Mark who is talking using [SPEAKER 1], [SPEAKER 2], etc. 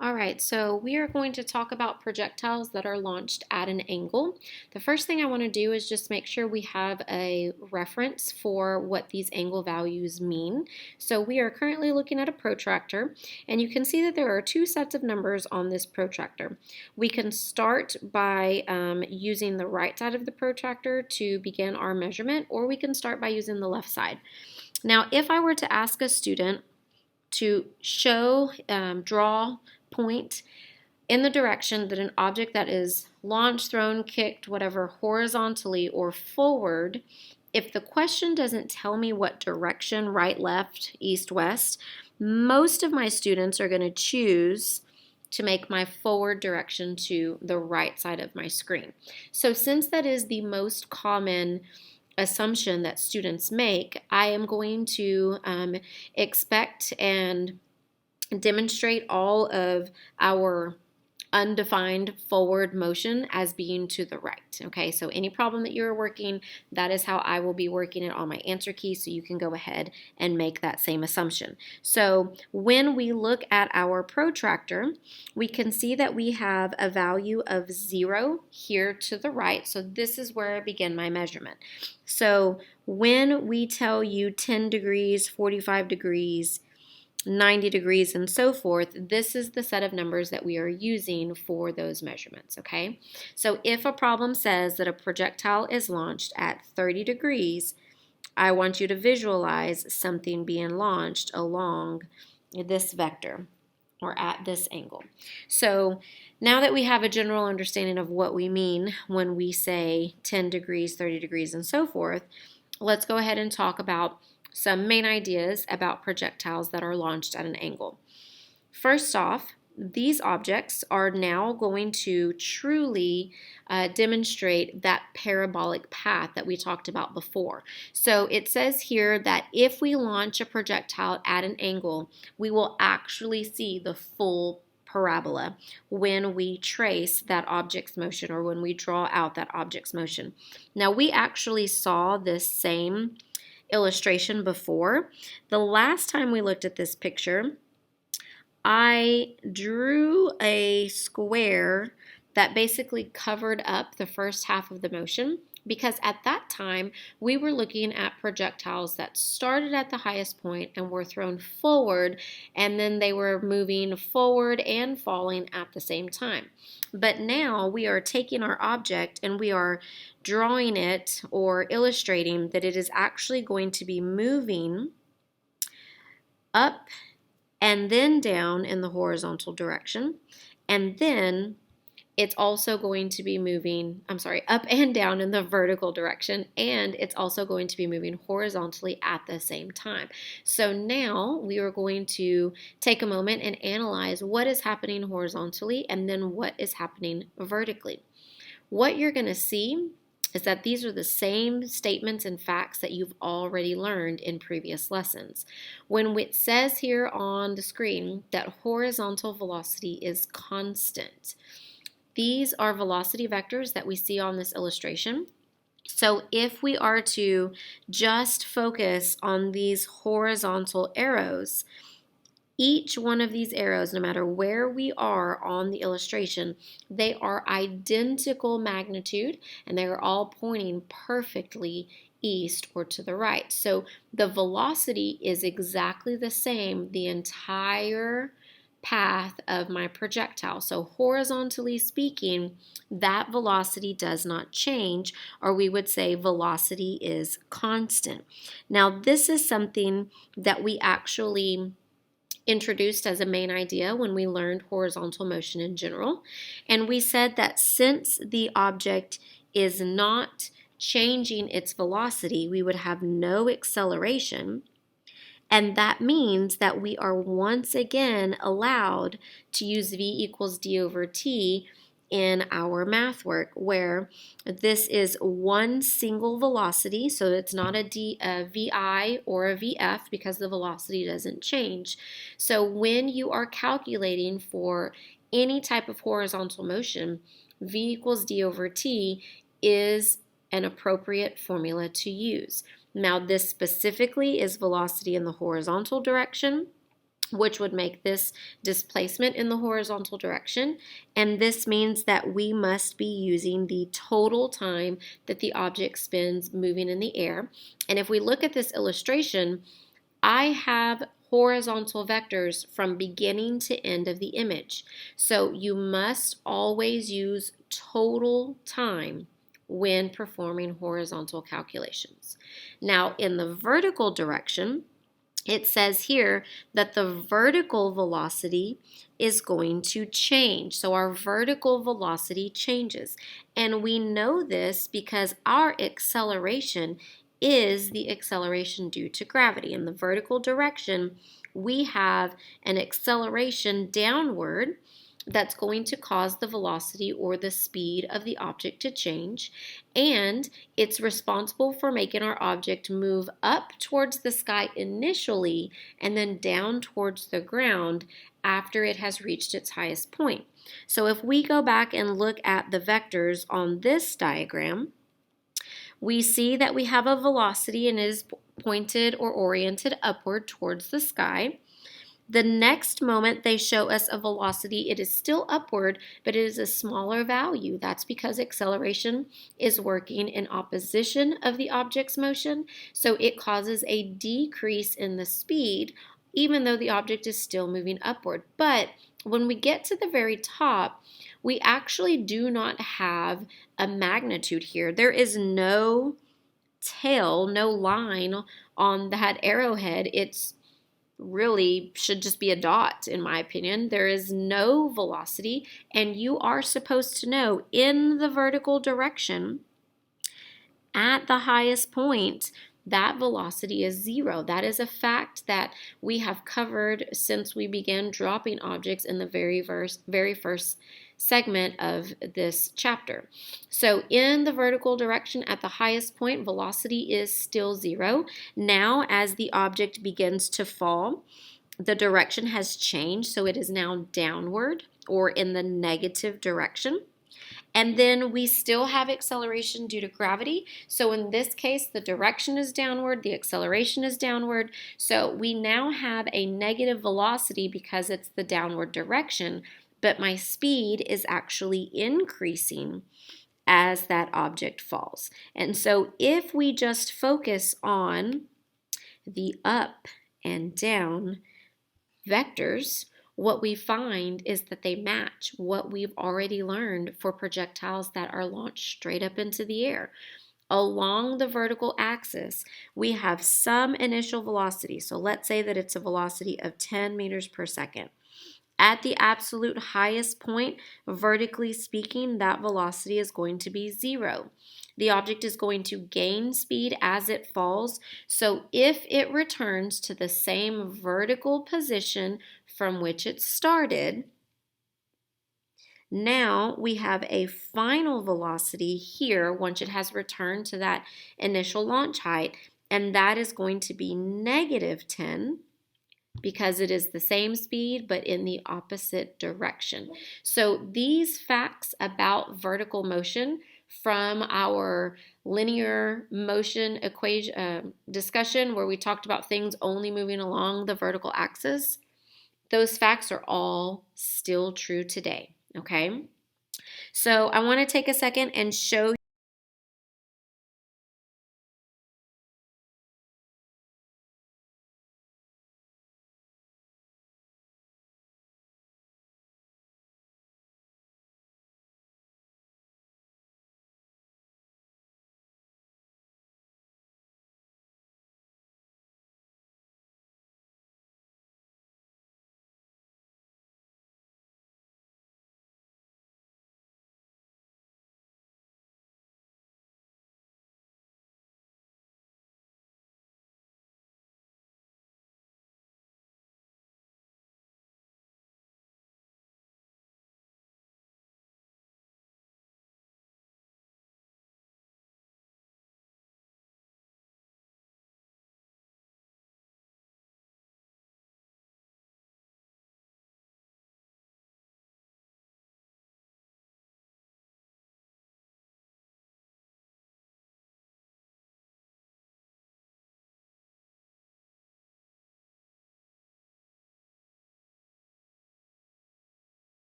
[SPEAKER 1] All right, so we are going to talk about projectiles that are launched at an angle. The first thing I want to do is just make sure we have a reference for what these angle values mean. So we are currently looking at a protractor, and you can see that there are two sets of numbers on this protractor. We can start by using the right side of the protractor to begin our measurement, or we can start by using the left side. Now, if I were to ask a student to draw, point in the direction that an object that is launched, thrown, kicked, whatever, horizontally or forward, if the question doesn't tell me what direction, right, left, east, west, most of my students are going to choose to make my forward direction to the right side of my screen. So since that is the most common assumption that students make, I am going to expect and demonstrate all of our undefined forward motion as being to the right. Okay, so any problem that you're working, that is how I will be working it on my answer key, so you can go ahead and make that same assumption. So when we look at our protractor, we can see that we have a value of 0 here to the right, so this is where I begin my measurement. So when we tell you 10 degrees, 45 degrees, 90 degrees, and so forth, this is the set of numbers that we are using for those measurements, okay? So if a problem says that a projectile is launched at 30 degrees, I want you to visualize something being launched along this vector or at this angle. So now that we have a general understanding of what we mean when we say 10 degrees, 30 degrees, and so forth, let's go ahead and talk about some main ideas about projectiles that are launched at an angle. First off, these objects are now going to truly demonstrate that parabolic path that we talked about before. So it says here that if we launch a projectile at an angle, we will actually see the full parabola when we trace that object's motion, or when we draw out that object's motion. Now, we actually saw this same illustration before. The last time we looked at this picture, I drew a square that basically covered up the first half of the motion, because at that time we were looking at projectiles that started at the highest point and were thrown forward, and then they were moving forward and falling at the same time. But now we are taking our object and we are drawing it or illustrating that it is actually going to be moving up and then down in the horizontal direction, and then it's also going to be moving, up and down in the vertical direction, and it's also going to be moving horizontally at the same time. So now we are going to take a moment and analyze what is happening horizontally and then what is happening vertically. What you're going to see is that these are the same statements and facts that you've already learned in previous lessons. When it says here on the screen that horizontal velocity is constant, these are velocity vectors that we see on this illustration. So if we are to just focus on these horizontal arrows, each one of these arrows, no matter where we are on the illustration, they are identical magnitude, and they are all pointing perfectly east or to the right. So the velocity is exactly the same the entire path of my projectile. So horizontally speaking, that velocity does not change, or we would say velocity is constant. Now, this is something that we actually introduced as a main idea when we learned horizontal motion in general. And we said that since the object is not changing its velocity, we would have no acceleration. And that means that we are once again allowed to use v equals d over t in our math work, where this is one single velocity, so it's not a VI or a VF because the velocity doesn't change. So when you are calculating for any type of horizontal motion, v equals d over t is an appropriate formula to use. Now, this specifically is velocity in the horizontal direction. which would make this displacement in the horizontal direction. And this means that we must be using the total time that the object spends moving in the air. And if we look at this illustration, I have horizontal vectors from beginning to end of the image. So you must always use total time when performing horizontal calculations. Now, in the vertical direction, it says here that the vertical velocity is going to change. So our vertical velocity changes. And we know this because our acceleration is the acceleration due to gravity. In the vertical direction, we have an acceleration downward that's going to cause the velocity or the speed of the object to change, and it's responsible for making our object move up towards the sky initially and then down towards the ground after it has reached its highest point. So if we go back and look at the vectors on this diagram, we see that we have a velocity and it is pointed or oriented upward towards the sky. The next moment they show us a velocity, it is still upward, but it is a smaller value. That's because acceleration is working in opposition of the object's motion, so it causes a decrease in the speed, even though the object is still moving upward. But when we get to the very top, we actually do not have a magnitude here. There is no tail, no line on that arrowhead. It's really should just be a dot, in my opinion. There is no velocity, and you are supposed to know in the vertical direction at the highest point that velocity is 0. That is a fact that we have covered since we began dropping objects in the very first segment of this chapter. So in the vertical direction at the highest point, velocity is still 0. Now as the object begins to fall, the direction has changed, so it is now downward or in the negative direction. And then we still have acceleration due to gravity. So in this case, the direction is downward, the acceleration is downward. So we now have a negative velocity because it's the downward direction, but my speed is actually increasing as that object falls. And so if we just focus on the up and down vectors, what we find is that they match what we've already learned for projectiles that are launched straight up into the air. Along the vertical axis, we have some initial velocity. So let's say that it's a velocity of 10 meters per second. At the absolute highest point, vertically speaking, that velocity is going to be 0. The object is going to gain speed as it falls. So if it returns to the same vertical position from which it started, now we have a final velocity here once it has returned to that initial launch height, and that is going to be negative 10 because it is the same speed but in the opposite direction. So these facts about vertical motion from our linear motion equation discussion where we talked about things only moving along the vertical axis, those facts are all still true today, okay? So I want to take a second and show